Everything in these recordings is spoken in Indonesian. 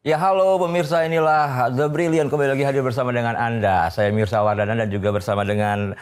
Ya halo pemirsa, inilah The Brilliant kembali lagi hadir bersama dengan Anda. Saya Mirsa Wardana dan juga bersama dengan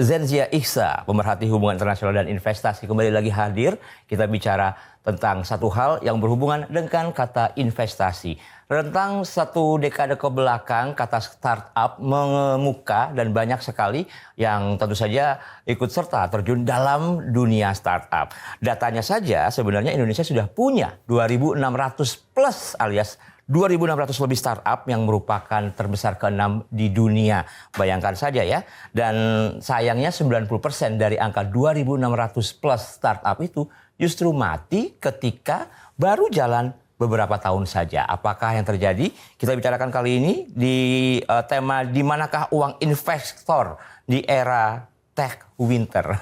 Zenzia Iksa, pemerhati hubungan internasional dan investasi. Kembali lagi hadir, kita bicara tentang satu hal yang berhubungan dengan kata investasi. Rentang satu dekade ke belakang, kata startup mengemuka dan banyak sekali yang tentu saja ikut serta terjun dalam dunia startup. Datanya saja sebenarnya Indonesia sudah punya 2.600 plus alias 2.600 lebih startup yang merupakan terbesar ke-6 di dunia. Bayangkan saja ya. Dan sayangnya 90% dari angka 2.600 plus startup itu justru mati ketika baru jalan beberapa tahun saja. Apakah yang terjadi? Kita bicarakan kali ini di tema di manakah uang investor di era tech winter.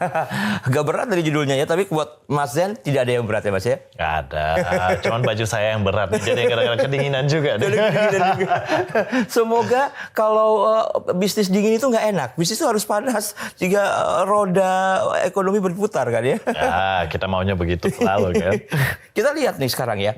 Agak berat dari judulnya ya, tapi buat Mas Zen tidak ada yang berat ya Mas ya? Gak ada, cuman baju saya yang berat. Jadi kadang-kadang kedinginan juga. Semoga kalau bisnis dingin itu nggak enak. Bisnis itu harus panas jika roda ekonomi berputar kan ya? Ya, kita maunya begitu selalu kan. Kita lihat nih sekarang ya.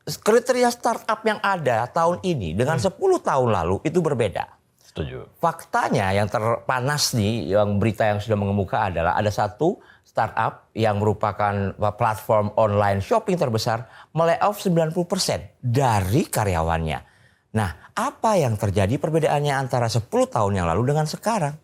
Kriteria startup yang ada tahun ini dengan 10 tahun lalu itu berbeda. Setuju. Faktanya yang terpanas nih, yang berita yang sudah mengemuka adalah ada satu startup yang merupakan platform online shopping terbesar melay-off 90% dari karyawannya. Nah, apa yang terjadi perbedaannya antara 10 tahun yang lalu dengan sekarang?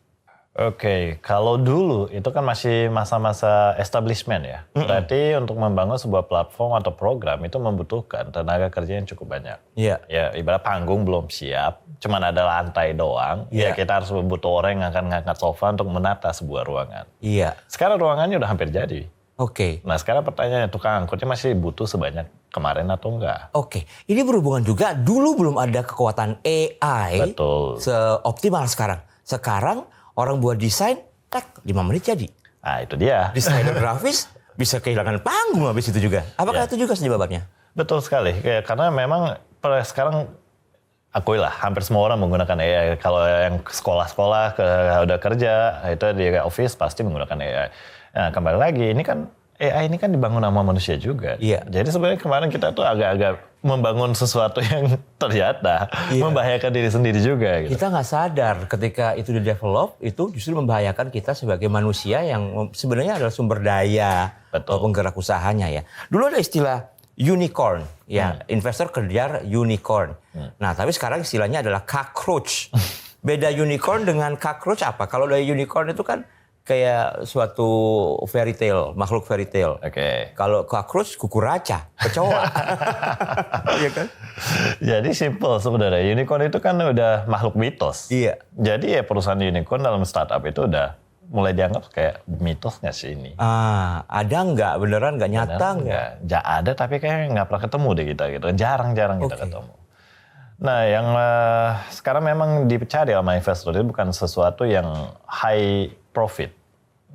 Oke, kalau dulu itu kan masih masa-masa establishment ya. Berarti untuk membangun sebuah platform atau program itu membutuhkan tenaga kerja yang cukup banyak. Iya. Ya, ibarat panggung belum siap, cuman ada lantai doang. Iya. Ya kita harus butuh orang yang akan ngangkat sofa untuk menata sebuah ruangan. Iya. Sekarang ruangannya udah hampir jadi. Oke. Nah sekarang pertanyaannya, tukang angkutnya masih butuh sebanyak kemarin atau enggak? Oke. Ini berhubungan juga dulu belum ada kekuatan AI. Betul. Seoptimal sekarang. Sekarang orang buat desain, 5 menit jadi. Nah itu dia. Desainer grafis bisa kehilangan panggung habis itu juga. Apakah itu juga penyebabnya? Betul sekali. Karena memang sekarang akuilah hampir semua orang menggunakan AI. Kalau yang sekolah-sekolah udah kerja, itu di office pasti menggunakan AI. Nah kembali lagi, ini kan AI ini kan dibangun sama manusia juga. Iya. Jadi sebenarnya kemarin kita tuh agak-agak membangun sesuatu yang ternyata membahayakan diri sendiri juga. Gitu. Kita nggak sadar ketika itu di-develop, itu justru membahayakan kita sebagai manusia yang sebenarnya adalah sumber daya penggerak usahanya ya. Dulu ada istilah unicorn, ya investor kejar unicorn. Nah tapi sekarang istilahnya adalah cockroach. Beda unicorn dengan cockroach apa? Kalau dari unicorn itu kan kayak suatu fairy tale, makhluk fairy tale. Oke. Kalau cockroach, kukuraca, kecoa. Iya kan? Jadi simple sebenarnya. Unicorn itu kan udah makhluk mitos. Iya. Jadi ya perusahaan unicorn dalam startup itu udah mulai dianggap kayak mitos nggak sih ini? Ada nggak? Beneran nggak? Nyata nggak? Ya ada tapi kayaknya nggak pernah ketemu deh kita gitu. Jarang-jarang kita ketemu. Nah yang sekarang memang dicari sama investor itu bukan sesuatu yang high profit.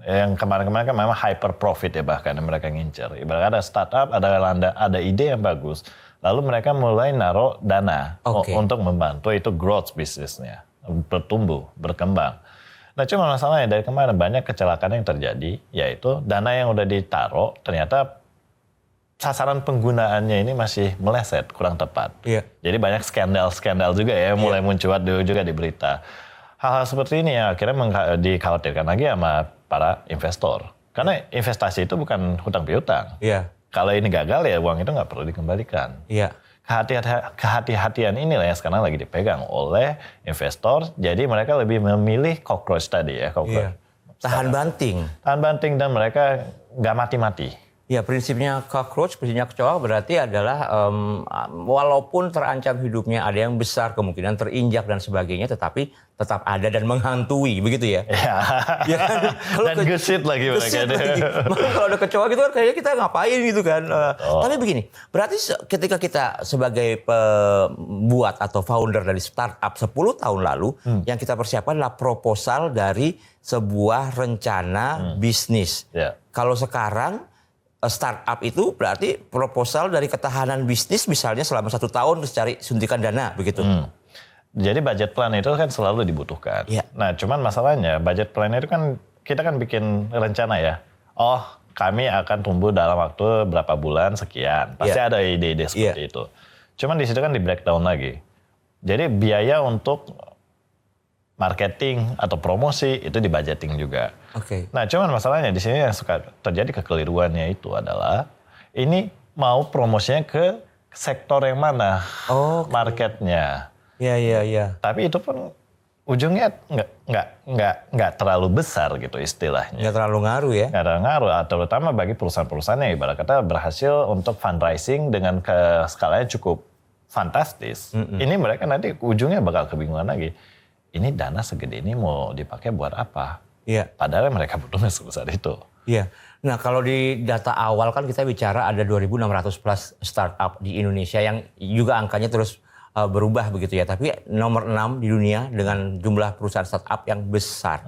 Yang kemarin-kemarin kan memang hyper profit ya bahkan yang mereka ngincer. Ibaratnya ada startup, ada ide yang bagus. Lalu mereka mulai naruh dana untuk membantu itu growth bisnisnya. Bertumbuh, berkembang. Nah cuma masalahnya dari kemarin banyak kecelakaan yang terjadi. Yaitu dana yang udah ditaruh ternyata sasaran penggunaannya ini masih meleset, kurang tepat. Iya. Jadi banyak skandal-skandal juga ya mulai mencuat juga di berita. Hal-hal seperti ini ya akhirnya dikhawatirkan lagi sama para investor. Karena investasi itu bukan hutang piutang. Iya. Kalau ini gagal ya uang itu nggak perlu dikembalikan. Iya. Kehati-hatian inilah yang sekarang lagi dipegang oleh investor. Jadi mereka lebih memilih cockroach tadi ya. Iya. Tahan banting. Tahan banting dan mereka nggak mati-mati. Ya prinsipnya cockroach, prinsipnya kecoa berarti adalah walaupun terancam hidupnya, ada yang besar kemungkinan terinjak dan sebagainya, tetapi tetap ada dan menghantui, begitu ya? Ya kan? Dan gesit lagi mereka. Makanya kalau ada kecoa gitu kan kayaknya kita ngapain gitu kan. Tapi begini, berarti ketika kita sebagai pembuat atau founder dari startup 10 tahun lalu, yang kita persiapkan adalah proposal dari sebuah rencana bisnis. Kalau sekarang startup itu berarti proposal dari ketahanan bisnis misalnya selama 1 tahun terus cari suntikan dana begitu. Jadi budget plan itu kan selalu dibutuhkan. Yeah. Nah cuman masalahnya budget plan itu kan kita kan bikin rencana ya. Oh kami akan tumbuh dalam waktu berapa bulan sekian. Pasti ada ide-ide seperti itu. Cuman di situ kan di breakdown lagi. Jadi biaya untuk marketing atau promosi itu di budgeting juga. Oke. Nah, cuman masalahnya di sini yang suka terjadi kekeliruannya itu adalah ini mau promosinya ke sektor yang mana marketnya. Iya. Tapi itu pun ujungnya nggak terlalu besar gitu istilahnya. Nggak terlalu ngaruh ya? Nggak terlalu ngaruh, terutama bagi perusahaan-perusahaan yang ibarat kata berhasil untuk fundraising dengan skalanya cukup fantastis. Ini mereka nanti ujungnya bakal kebingungan lagi. Ini dana segede ini mau dipakai buat apa? Iya. Padahal mereka butuhnya sebesar itu. Iya. Nah kalau di data awal kan kita bicara ada 2.600 plus startup di Indonesia yang juga angkanya terus berubah begitu ya. Tapi nomor 6 di dunia dengan jumlah perusahaan startup yang besar.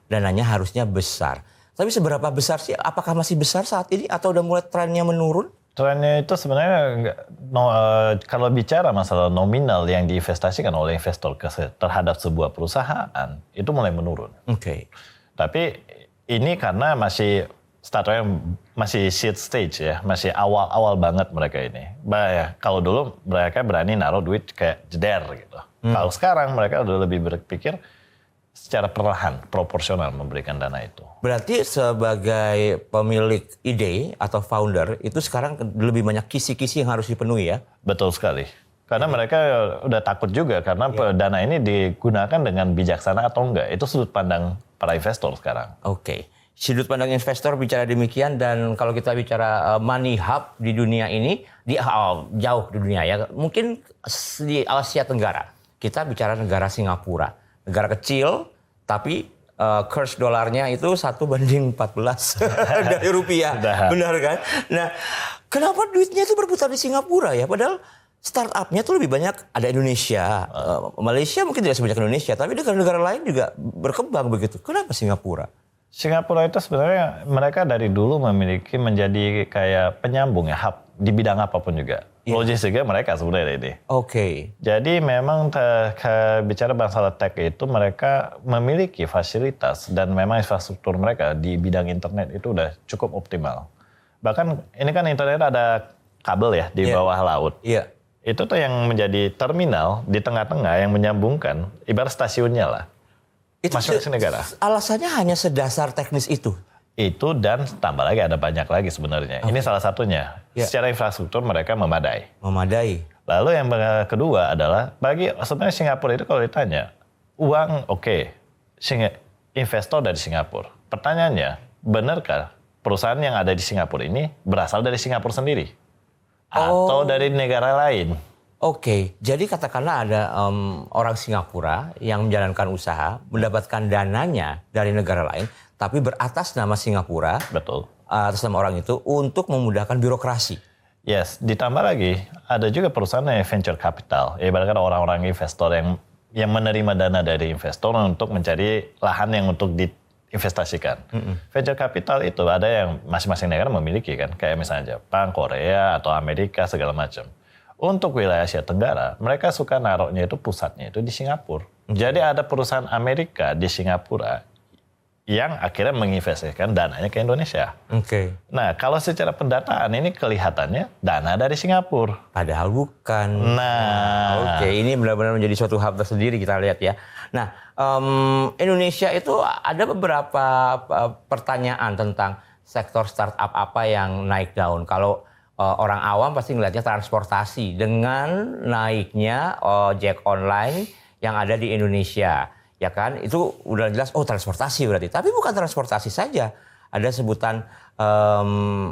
Dananya harusnya besar. Tapi seberapa besar sih? Apakah masih besar saat ini atau udah mulai trennya menurun? Trennya itu sebenarnya kalau bicara masalah nominal yang diinvestasikan oleh investor terhadap sebuah perusahaan itu mulai menurun. Oke. Tapi ini karena masih startupnya masih seed stage ya, masih awal-awal banget mereka ini. Kalau dulu mereka berani naruh duit kayak jeder gitu. Kalau sekarang mereka udah lebih berpikir secara perlahan, proporsional memberikan dana itu. Berarti sebagai pemilik ide atau founder itu sekarang lebih banyak kisi-kisi yang harus dipenuhi ya? Betul sekali. Karena mereka udah takut juga karena dana ini digunakan dengan bijaksana atau enggak. Itu sudut pandang para investor sekarang. Oke. Sudut pandang investor bicara demikian dan kalau kita bicara money hub di dunia ini, jauh di dunia ya. Mungkin di Asia Tenggara. Kita bicara negara Singapura. Negara kecil tapi kurs dolarnya itu 1:14 dari rupiah. Benar kan? Nah, kenapa duitnya itu berputar di Singapura ya? Padahal startupnya tuh lebih banyak ada Indonesia, Malaysia mungkin tidak sebanyak Indonesia, tapi negara-negara lain juga berkembang begitu. Kenapa Singapura? Singapura itu sebenarnya mereka dari dulu menjadi kayak penyambung ya, hub di bidang apapun juga. Logistiknya mereka sebenarnya ini. Oke. Jadi memang bicara masalah tech itu mereka memiliki fasilitas dan memang infrastruktur mereka di bidang internet itu udah cukup optimal. Bahkan ini kan internet ada kabel ya di bawah laut. Iya. Itu tuh yang menjadi terminal di tengah-tengah yang menyambungkan ibarat stasiunnya lah. Itu Masing-masing negara. Alasannya hanya sedasar teknis itu. Itu dan tambah lagi ada banyak lagi sebenarnya. Ini salah satunya. Secara infrastruktur mereka memadai. Memadai. Lalu yang kedua adalah bagi sebenarnya Singapura itu kalau ditanya uang investor dari Singapura. Pertanyaannya, benarkah perusahaan yang ada di Singapura ini berasal dari Singapura sendiri atau dari negara lain? Oke, jadi katakanlah ada orang Singapura yang menjalankan usaha, mendapatkan dananya dari negara lain, tapi beratas nama Singapura, Betul. Atas nama orang itu untuk memudahkan birokrasi. Yes, ditambah lagi ada juga perusahaan yang venture capital, ibaratnya orang-orang investor yang menerima dana dari investor untuk mencari lahan yang untuk diinvestasikan. Venture capital itu ada yang masing-masing negara memiliki kan, kayak misalnya Jepang, Korea atau Amerika segala macam. Untuk wilayah Asia Tenggara, mereka suka naruhnya itu pusatnya itu di Singapura. Jadi ada perusahaan Amerika di Singapura yang akhirnya menginvestasikan dananya ke Indonesia. Oke. Nah, kalau secara pendataan ini kelihatannya dana dari Singapura. Padahal bukan. Nah, Oke, ini benar-benar menjadi suatu hal tersendiri kita lihat ya. Nah, Indonesia itu ada beberapa pertanyaan tentang sektor startup apa yang naik daun. Kalau orang awam pasti ngelihatnya transportasi dengan naiknya ojek online yang ada di Indonesia, ya kan? Itu udah jelas, transportasi berarti. Tapi bukan transportasi saja, ada sebutan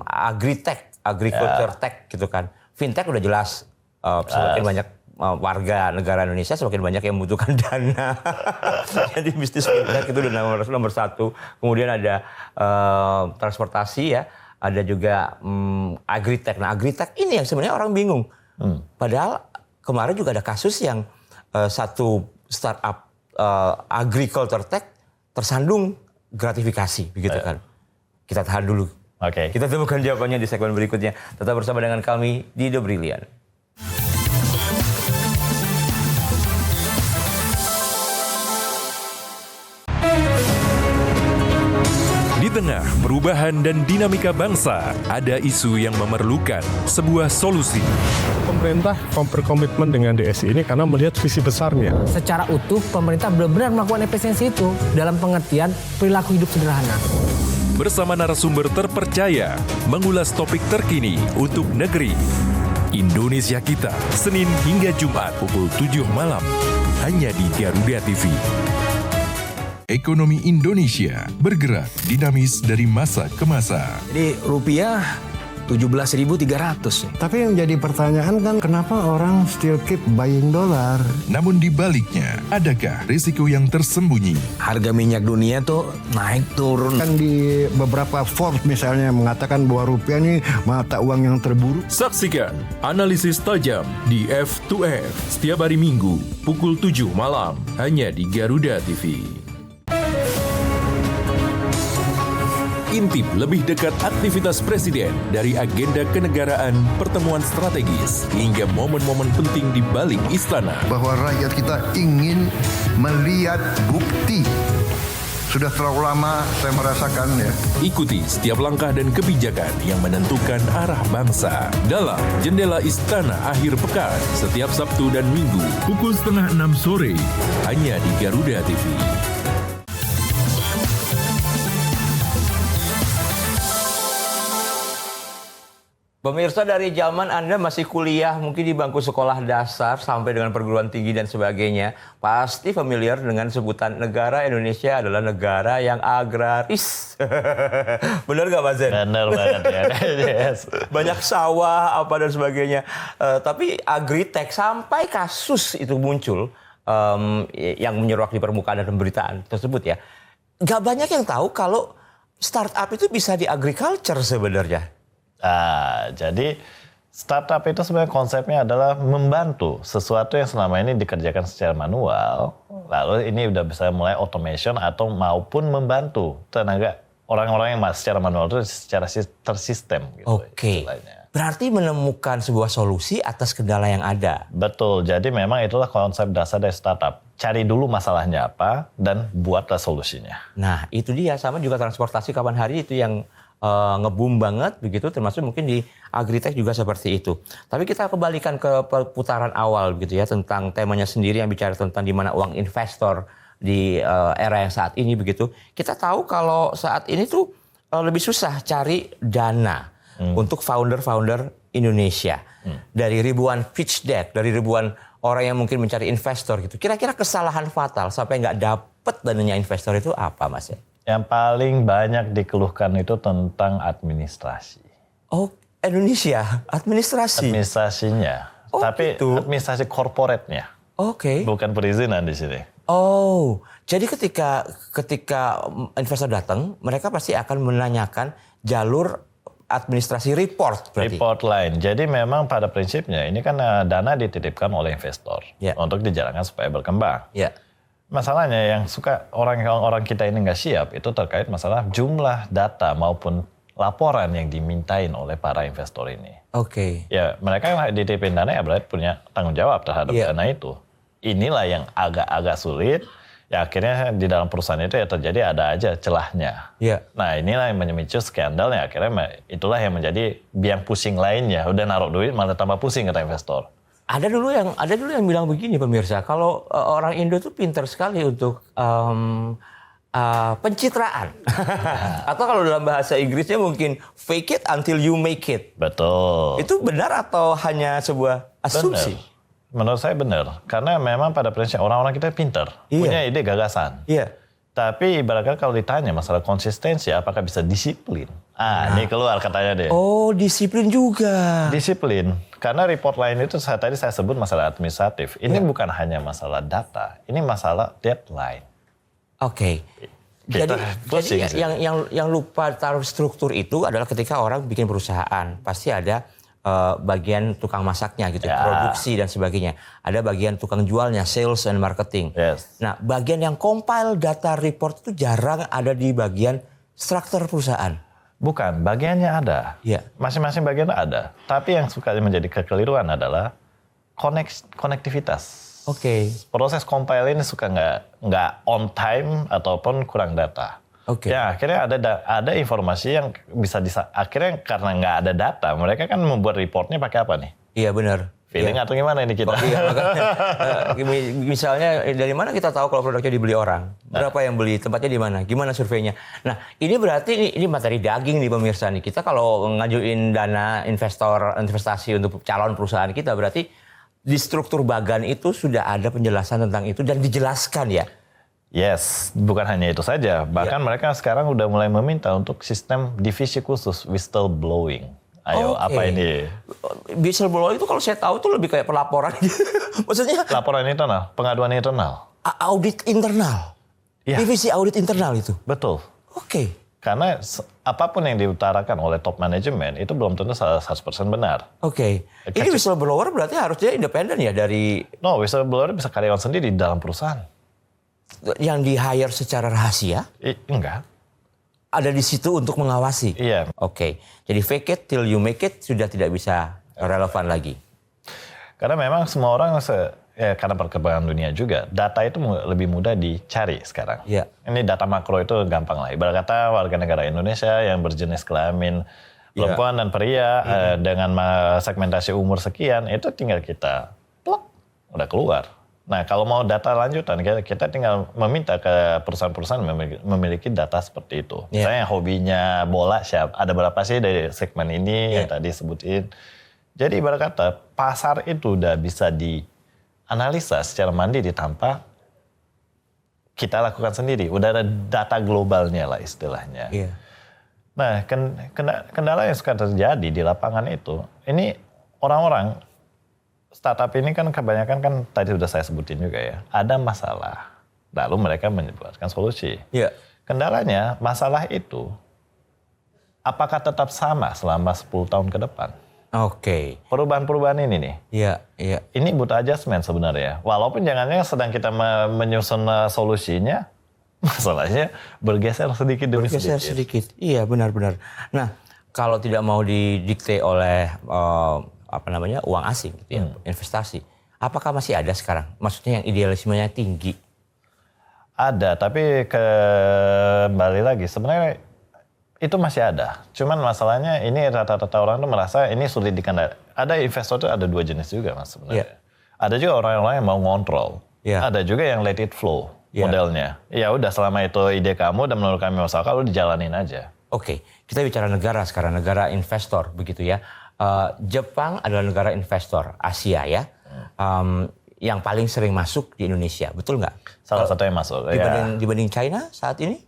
agritech, agriculture tech gitu kan. Fintech udah jelas, semakin banyak warga negara Indonesia semakin banyak yang membutuhkan dana. Jadi bisnis fintech itu udah nomor satu. Kemudian ada transportasi ya. Ada juga agritech. Nah, agritech ini yang sebenarnya orang bingung. Padahal kemarin juga ada kasus yang satu startup agriculture tech tersandung gratifikasi, begitu kan. Kita tahan dulu. Oke. Kita temukan jawabannya di segmen berikutnya. Tetap bersama dengan kami di The Brilliant. Di tengah perubahan dan dinamika bangsa, ada isu yang memerlukan sebuah solusi. Pemerintah berkomitmen dengan DSI ini karena melihat visi besarnya. Secara utuh, pemerintah benar-benar melakukan efisiensi itu dalam pengertian perilaku hidup sederhana. Bersama narasumber terpercaya, mengulas topik terkini untuk negeri. Indonesia Kita, Senin hingga Jumat pukul 7 malam. Hanya di Garuda TV. Ekonomi Indonesia bergerak dinamis dari masa ke masa. Jadi rupiah 17.300. Tapi yang jadi pertanyaan kan kenapa orang still keep buying dolar? Namun di baliknya, adakah risiko yang tersembunyi? Harga minyak dunia tuh naik turun. Kan di beberapa Forbes misalnya mengatakan bahwa rupiah ini mata uang yang terburuk. Saksikan analisis tajam di F2F setiap hari Minggu pukul 7 malam hanya di Garuda TV. Intip lebih dekat aktivitas Presiden dari agenda kenegaraan, pertemuan strategis, hingga momen-momen penting di balik istana. Bahwa rakyat kita ingin melihat bukti. Sudah terlalu lama saya merasakan ya. Ikuti setiap langkah dan kebijakan yang menentukan arah bangsa dalam Jendela Istana Akhir Pekan setiap Sabtu dan Minggu pukul 5:30 sore hanya di Garuda TV. Pemirsa, dari zaman Anda masih kuliah, mungkin di bangku sekolah dasar sampai dengan perguruan tinggi dan sebagainya, pasti familiar dengan sebutan negara Indonesia adalah negara yang agraris. Benar nggak, Mas Zen? Benar banget ya. Yes. Banyak sawah, apa dan sebagainya. Tapi agritech sampai kasus itu muncul yang menyeruak di permukaan dan pemberitaan tersebut ya. Nggak banyak yang tahu kalau startup itu bisa di agriculture sebenarnya. Jadi startup itu sebenarnya konsepnya adalah membantu sesuatu yang selama ini dikerjakan secara manual, lalu ini udah bisa mulai automation atau maupun membantu tenaga orang-orang yang secara manual itu secara tersistem. Gitu, Oke. Berarti menemukan sebuah solusi atas kendala yang ada. Betul. Jadi memang itulah konsep dasar dari startup. Cari dulu masalahnya apa dan buatlah solusinya. Nah, itu dia. Sama juga transportasi kapan hari itu yang nge-boom banget begitu, termasuk mungkin di agritech juga seperti itu. Tapi kita kembalikan ke putaran awal gitu ya, tentang temanya sendiri yang bicara tentang di mana uang investor di era yang saat ini begitu. Kita tahu kalau saat ini tuh lebih susah cari dana untuk founder-founder Indonesia. Dari ribuan pitch deck, dari ribuan orang yang mungkin mencari investor gitu. Kira-kira kesalahan fatal sampai nggak dapet dananya investor itu apa, Mas? Yang paling banyak dikeluhkan itu tentang administrasi. Oh, Indonesia, administrasi. Administrasinya. Oh, tapi gitu. Administrasi korporatnya. Oke. Bukan perizinan di sini. Oh, jadi ketika investor datang, mereka pasti akan menanyakan jalur administrasi report berarti. Report line. Jadi memang pada prinsipnya ini kan dana dititipkan oleh investor untuk dijalankan supaya berkembang. Ya. Masalahnya yang suka orang kita ini nggak siap itu terkait masalah jumlah data maupun laporan yang dimintain oleh para investor ini. Oke. Ya mereka yang dititipin dana ya berarti punya tanggung jawab terhadap dana itu. Inilah yang agak sulit. Ya akhirnya di dalam perusahaan itu ya terjadi ada aja celahnya. Iya. Nah inilah yang memicu skandal ya akhirnya itulah yang menjadi biang pusing lainnya. Udah naruh duit malah tambah pusing kata investor. Ada dulu yang bilang begini pemirsa, kalau orang Indo tuh pintar sekali untuk pencitraan. Atau kalau dalam bahasa Inggrisnya mungkin fake it until you make it. Betul. Itu benar atau hanya sebuah asumsi? Benar. Menurut saya benar. Karena memang pada prinsipnya orang-orang kita pintar. Punya ide gagasan. Iya. Tapi ibaratnya kalau ditanya masalah konsistensi apakah bisa disiplin? Ini keluar katanya deh. Oh, disiplin juga. Disiplin. Karena report line itu tadi saya sebut masalah administratif. Ini bukan hanya masalah data. Ini masalah deadline. Oke. Jadi yang lupa taruh struktur itu adalah ketika orang bikin perusahaan. Pasti ada bagian tukang masaknya gitu, produksi dan sebagainya. Ada bagian tukang jualnya, sales and marketing. Yes. Nah, bagian yang compile data report itu jarang ada di bagian struktur perusahaan. Bukan, bagiannya ada. Iya. Masing-masing bagian ada. Tapi yang suka menjadi kekeliruan adalah konektivitas. Oke. Proses compile ini suka nggak on time ataupun kurang data. Oke. Ya akhirnya ada informasi yang bisa akhirnya karena nggak ada data, mereka kan membuat reportnya pakai apa nih? Iya benar. Feeling atau gimana ini kita? Iya, makanya, misalnya dari mana kita tahu kalau produknya dibeli orang? Berapa yang beli? Tempatnya di mana? Gimana surveinya? Nah, ini berarti ini materi daging nih pemirsa nih. Kita kalau ngajuin dana investasi untuk calon perusahaan kita, berarti di struktur bagan itu sudah ada penjelasan tentang itu dan dijelaskan ya? Yes, bukan hanya itu saja. Bahkan mereka sekarang udah mulai meminta untuk sistem divisi khusus whistleblowing. Ayo, apa ini? Whistleblower itu kalau saya tahu tuh lebih kayak pelaporan. Maksudnya? Laporan internal, pengaduan internal. Audit internal. Ya. Divisi audit internal itu. Betul. Oke. Karena apapun yang diutarakan oleh top manajemen itu belum tentu 100% benar. Oke. Ini whistleblower berarti harusnya independen ya dari... No, whistleblower bisa karyawan sendiri di dalam perusahaan. Yang di-hire secara rahasia? Enggak. Ada di situ untuk mengawasi? Iya. Oke. Jadi fake it till you make it sudah tidak bisa relevan lagi? Karena memang semua orang, karena perkembangan dunia juga, data itu lebih mudah dicari sekarang. Iya. Ini data makro itu gampang lah. Ibarat kata warga negara Indonesia yang berjenis kelamin perempuan dan pria dengan segmentasi umur sekian, itu tinggal kita plok, udah keluar. Nah, kalau mau data lanjutan, kita tinggal meminta ke perusahaan-perusahaan memiliki data seperti itu. Misalnya hobinya bola, ada berapa sih dari segmen ini yang tadi sebutin. Jadi ibarat kata, pasar itu udah bisa dianalisa secara mandiri tanpa kita lakukan sendiri. Udah ada data globalnya lah istilahnya. Iya. Nah, kendala yang suka terjadi di lapangan itu, ini orang-orang startup ini kan kebanyakan kan tadi sudah saya sebutin juga ya, ada masalah. Lalu mereka menyebutkan solusi. Iya. Kendalanya masalah itu apakah tetap sama selama 10 tahun ke depan? Oke. Perubahan-perubahan ini nih. Iya, iya. Ini butuh adjustment sebenarnya. Walaupun jangannya sedang kita menyusun solusinya, masalahnya bergeser sedikit demi sedikit. Iya, benar-benar. Nah, kalau tidak mau didikte oleh uang asing gitu ya, investasi. Apakah masih ada sekarang? Maksudnya yang idealismenya tinggi? Ada, tapi kembali lagi sebenarnya itu masih ada. Cuman masalahnya ini rata-rata orang tuh merasa ini sulit dikendalikan. Ada investor tuh ada dua jenis juga Mas sebenarnya. Yeah. Ada juga orang-orang yang mau ngontrol. Yeah. Ada juga yang let it flow modelnya. Ya udah selama itu ide kamu dan menurut kami masuk akal, lu dijalanin aja. Oke, kita bicara negara sekarang, negara investor begitu ya. Jepang adalah negara investor Asia ya, yang paling sering masuk di Indonesia, betul nggak? Salah satu yang masuk. Dibanding China saat ini?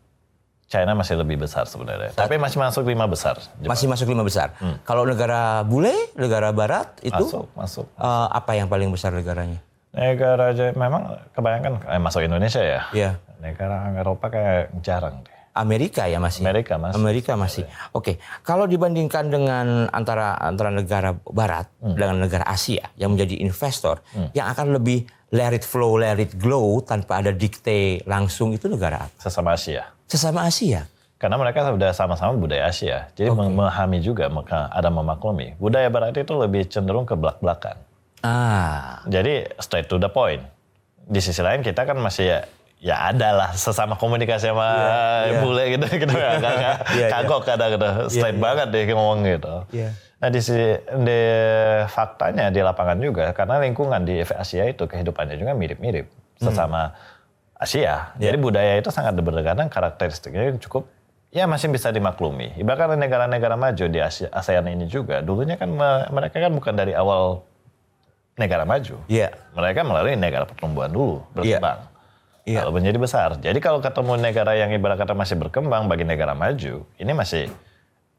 China masih lebih besar sebenarnya, tapi masih masuk 5 besar. Jepang. Masih masuk 5 besar. Kalau negara bule, negara barat itu masuk. Apa yang paling besar negaranya? Negara memang kebanyakan masuk Indonesia ya. Iya. Negara Eropa kayak jarang deh. Amerika ya masih. Amerika masih. Oke, kalau dibandingkan dengan antara negara Barat dengan negara Asia yang menjadi investor, yang akan lebih let it flow, let it glow tanpa ada dikte langsung itu negara apa? Sesama Asia. Sesama Asia. Karena mereka sudah sama-sama budaya Asia, jadi memahami juga, maka ada memaklumi. Budaya Barat itu lebih cenderung ke belak-belakan. Jadi straight to the point. Di sisi lain kita kan masih ya ada lah sesama komunikasi sama bule gitu agak kagok kadang-kadang straight banget deh ngomong gitu. Nah di faktanya di lapangan juga karena lingkungan di Asia itu kehidupannya juga mirip-mirip sesama Asia. Jadi budaya itu sangat berdekatan, karakteristiknya cukup ya masih bisa dimaklumi. Ibaratnya negara-negara maju di ASEAN ini juga dulunya kan mereka kan bukan dari awal negara maju. Mereka melalui negara pertumbuhan dulu berkembang. Kalau menjadi besar. Jadi kalau ketemu negara yang ibarat kata masih berkembang bagi negara maju, ini masih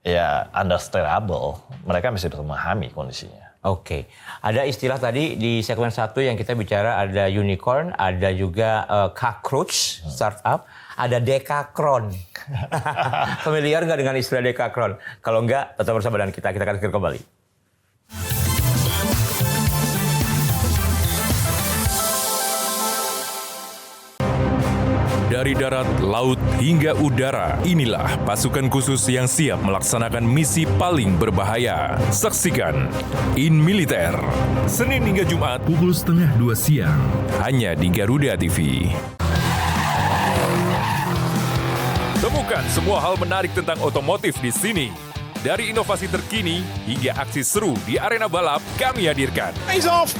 ya understandable. Mereka masih bisa memahami kondisinya. Oke. Ada istilah tadi di segmen 1 yang kita bicara ada unicorn, ada juga cockroach startup, ada dekakron. Familiar nggak dengan istilah dekakron? Kalau nggak, tetap bersama dengan kita akan kembali. Dari darat, laut, hingga udara, inilah pasukan khusus yang siap melaksanakan misi paling berbahaya. Saksikan In Militer, Senin hingga Jumat pukul 1:30 siang, hanya di Garuda TV. Temukan Bukan semua hal menarik tentang otomotif di sini. Dari inovasi terkini hingga aksi seru di arena balap, kami hadirkan. He's off,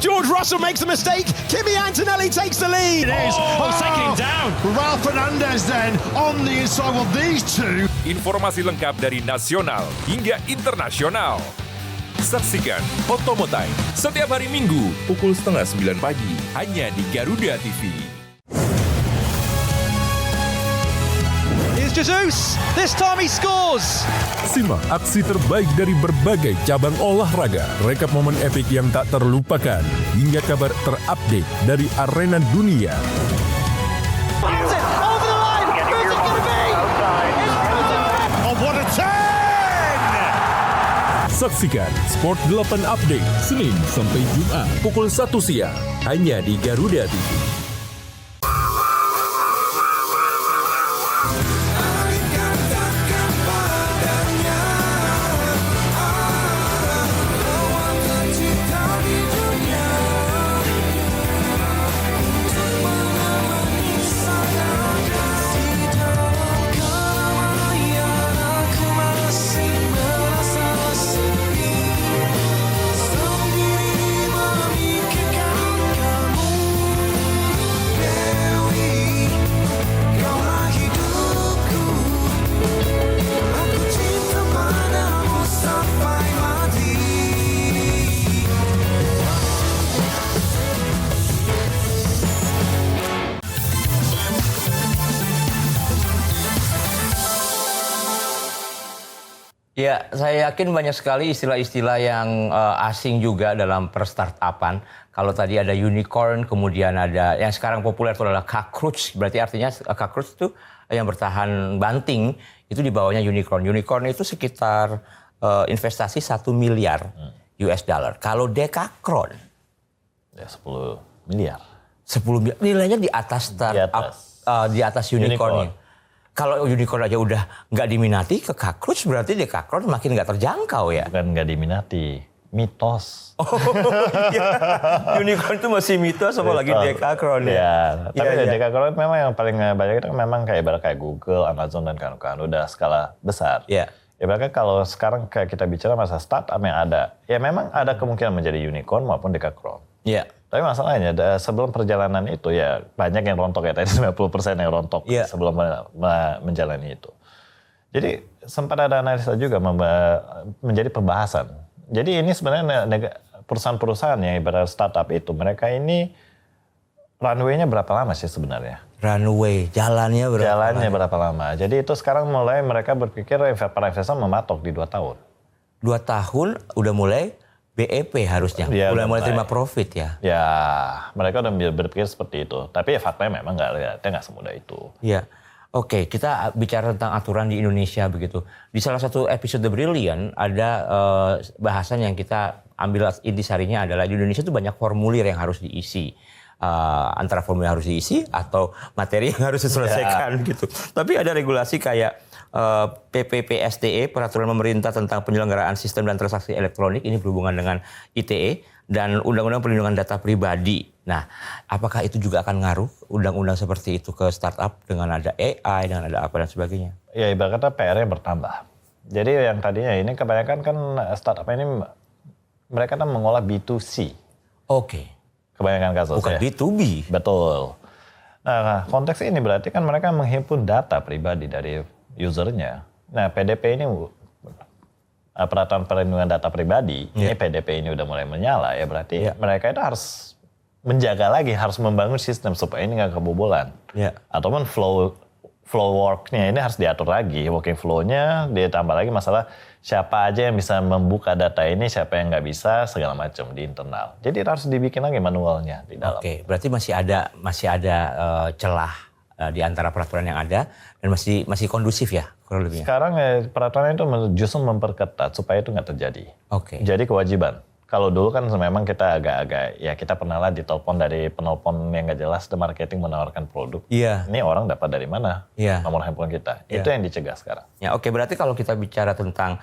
George Russell makes a mistake, Kimi Antonelli takes the lead. It is, taking him down. Ralph Fernandez then on the inside of these two. Informasi lengkap dari nasional hingga internasional. Saksikan Otomotive setiap hari Minggu pukul 8:30 pagi hanya di Garuda TV. Here's Jesus, this time he scores. Simak aksi terbaik dari berbagai cabang olahraga, rekap momen epik yang tak terlupakan, hingga kabar terupdate dari arena dunia. That's it, over the line, who's it going to be? Oh, what a turn! Saksikan Sport 8 Update Senin sampai Jumat pukul 1 siang hanya di Garuda TV. Ya, saya yakin banyak sekali istilah-istilah yang asing juga dalam per-startupan. Kalau tadi ada unicorn, kemudian ada yang sekarang populer itu adalah cockroach. Berarti artinya cockroach itu yang bertahan banting, itu di bawahnya unicorn. Unicorn itu sekitar investasi 1 miliar US dollar. Kalau Decacron, Ya 10 miliar. 10 miliar. Nilainya di atas startup, di atas unicorn. Kalau unicorn aja udah nggak diminati ke cockroach, berarti Decacron makin nggak terjangkau ya? Bukan nggak diminati, mitos. Oh iya, unicorn itu masih mitos, apalagi Decacron ya? Ya, tapi Ya. Decacron memang yang paling banyak itu memang kayak ibarat kayak Google, Amazon dan kawan-kawan udah skala besar. Ya. Ibaratnya kalau sekarang kayak kita bicara masa startup yang ada, ya memang ada kemungkinan menjadi unicorn maupun Decacron. Iya. Tapi masalahnya sebelum perjalanan itu ya banyak yang rontok ya, tadi 90% yang rontok sebelum menjalani itu. Jadi sempat ada analisa juga menjadi pembahasan. Jadi ini sebenarnya perusahaan-perusahaan yang ibarat startup itu, mereka ini runway-nya berapa lama sih sebenarnya? Runway, jalannya berapa lama? Jadi itu sekarang mulai mereka berpikir para investor mematok di 2 tahun. 2 tahun udah mulai BEP harusnya, Ya, mulai terima profit ya. Ya, mereka udah berpikir seperti itu. Tapi ya faktanya memang nggak semudah itu. Iya. Oke, kita bicara tentang aturan di Indonesia begitu. Di salah satu episode The Brilliant ada bahasan yang kita ambil intisarinya adalah di Indonesia itu banyak formulir yang harus diisi. Antara formulir yang harus diisi atau materi yang harus diselesaikan gitu. Tapi ada regulasi kayak PPPSTE, Peraturan Pemerintah tentang Penyelenggaraan Sistem dan Transaksi Elektronik, ini berhubungan dengan ITE, dan Undang-Undang Perlindungan Data Pribadi. Nah, apakah itu juga akan ngaruh undang-undang seperti itu ke startup dengan ada AI, dengan ada apa dan sebagainya? Ya ibaratnya PR-nya bertambah. Jadi yang tadinya ini kebanyakan kan startup ini mereka kan mengolah B2C. Oke. Kebanyakan kasusnya. Bukan B2B. Betul. Nah, konteks ini berarti kan mereka menghimpun data pribadi dari usernya. Nah, PDP ini Peraturan Perlindungan Data Pribadi, ini PDP ini udah mulai menyala ya, berarti mereka itu harus menjaga lagi, harus membangun sistem supaya ini nggak kebobolan. Ataupun flow work-nya ini harus diatur lagi, working flow-nya ditambah lagi masalah siapa aja yang bisa membuka data ini, siapa yang nggak bisa, segala macam di internal. Jadi harus dibikin lagi manualnya di dalam. Oke, berarti masih ada celah di antara peraturan yang ada dan masih kondusif ya kurang lebihnya. Sekarang peraturan itu justru memperketat supaya itu nggak terjadi. Oke. Jadi kewajiban. Kalau dulu kan memang kita agak-agak ya kita pernah lah ditelepon dari penelpon yang nggak jelas, the marketing menawarkan produk. Iya. Ini orang dapat dari mana? Iya. Nomor handphone kita. Iya. Itu yang dicegah sekarang. Ya oke, berarti kalau kita bicara tentang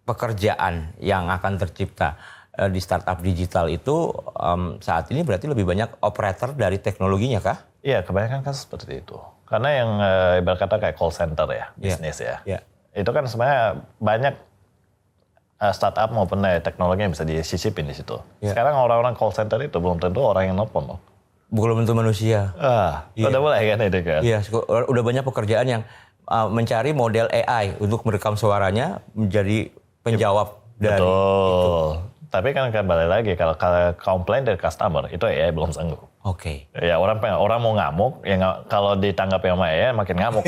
pekerjaan yang akan tercipta di startup digital itu saat ini berarti lebih banyak operator dari teknologinya kah? Iya, kebanyakan kasus seperti itu. Karena yang ibarat kata kayak call center ya, bisnis ya. Iya. Itu kan sebenarnya banyak startup maupun teknologi yang bisa disisipin di situ. Iya. Sekarang orang-orang call center itu belum tentu orang yang nelpon loh. Belum tentu manusia. Iya. Udah mulai kan itu kan? Iya, udah banyak pekerjaan yang mencari model AI untuk merekam suaranya menjadi penjawab dari itu. Betul. Tapi kan kembali lagi kalau komplain dari customer itu AI belum sanggup. Oke. Ya orang mau ngamuk, ya kalau ditanggapi sama AI makin ngamuk.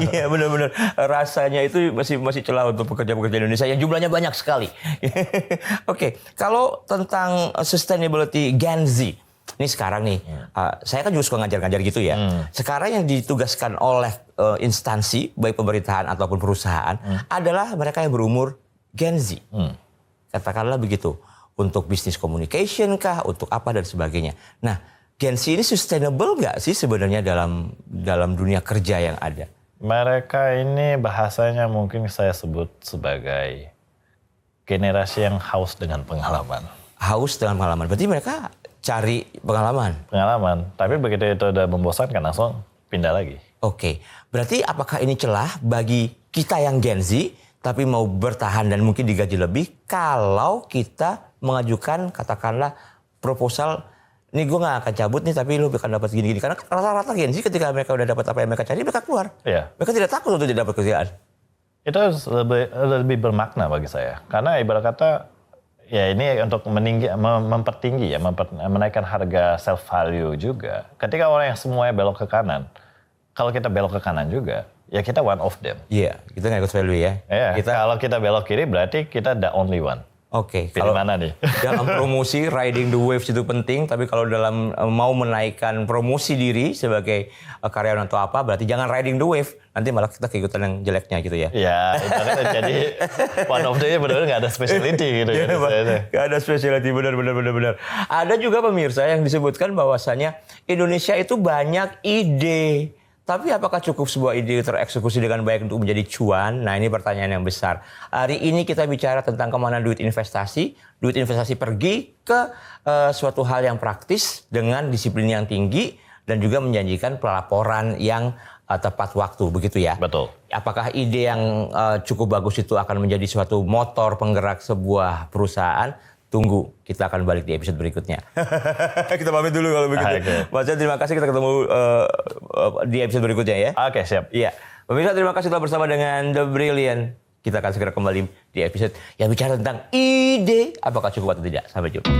Iya benar-benar rasanya itu masih celah untuk pekerja-pekerja Indonesia yang jumlahnya banyak sekali. Oke, kalau tentang sustainability Gen Z, ini sekarang nih, saya kan juga suka ngajar-ngajar gitu ya. Sekarang yang ditugaskan oleh instansi baik pemerintahan ataupun perusahaan adalah mereka yang berumur Gen Z. Katakanlah begitu. Untuk bisnis communication kah, untuk apa dan sebagainya. Nah, Gen Z ini sustainable nggak sih sebenarnya dalam dunia kerja yang ada? Mereka ini bahasanya mungkin saya sebut sebagai generasi yang haus dengan pengalaman. Haus dengan pengalaman, berarti mereka cari pengalaman? Pengalaman, tapi begitu itu udah membosankan langsung pindah lagi. Oke, berarti apakah ini celah bagi kita yang Gen Z, tapi mau bertahan dan mungkin digaji lebih kalau kita mengajukan katakanlah proposal, nih gue gak akan cabut nih tapi lu akan dapat gini-gini. Karena rata-rata Gen Z ketika mereka udah dapat apa yang mereka cari, mereka keluar. Iya. Mereka tidak takut untuk tidak dapat kerjaan. Itu lebih bermakna bagi saya. Karena ibarat kata, ya ini untuk mempertinggi ya, menaikkan harga self value juga. Ketika orang yang semuanya belok ke kanan, kalau kita belok ke kanan juga, ya kita one of them. Iya, kita nggak ikut value ya. Iya, kalau kita belok kiri berarti kita the only one. Oke, pilih mana nih? Dalam promosi riding the waves itu penting, tapi kalau dalam mau menaikkan promosi diri sebagai karyawan atau apa, berarti jangan riding the wave. Nanti malah kita keikutan yang jeleknya gitu ya. Iya, itu kan jadi one of them benar-benar nggak ada specialty gitu. Ya, nggak ada specialty, benar. Ada juga pemirsa yang disebutkan bahwasanya Indonesia itu banyak ide. Tapi apakah cukup sebuah ide tereksekusi dengan baik untuk menjadi cuan? Nah ini pertanyaan yang besar. Hari ini kita bicara tentang kemana duit investasi. Duit investasi pergi ke suatu hal yang praktis dengan disiplin yang tinggi dan juga menjanjikan pelaporan yang tepat waktu, begitu ya? Betul. Apakah ide yang cukup bagus itu akan menjadi suatu motor penggerak sebuah perusahaan? Tunggu, kita akan balik di episode berikutnya. Kita pamit dulu kalau begitu. Okay. Mas Jan, terima kasih. Kita ketemu di episode berikutnya ya. Oke, siap. Iya. Pemirsa, terima kasih telah bersama dengan The Brilliant. Kita akan segera kembali di episode yang bicara tentang ide. Apakah cukup atau tidak? Sampai jumpa.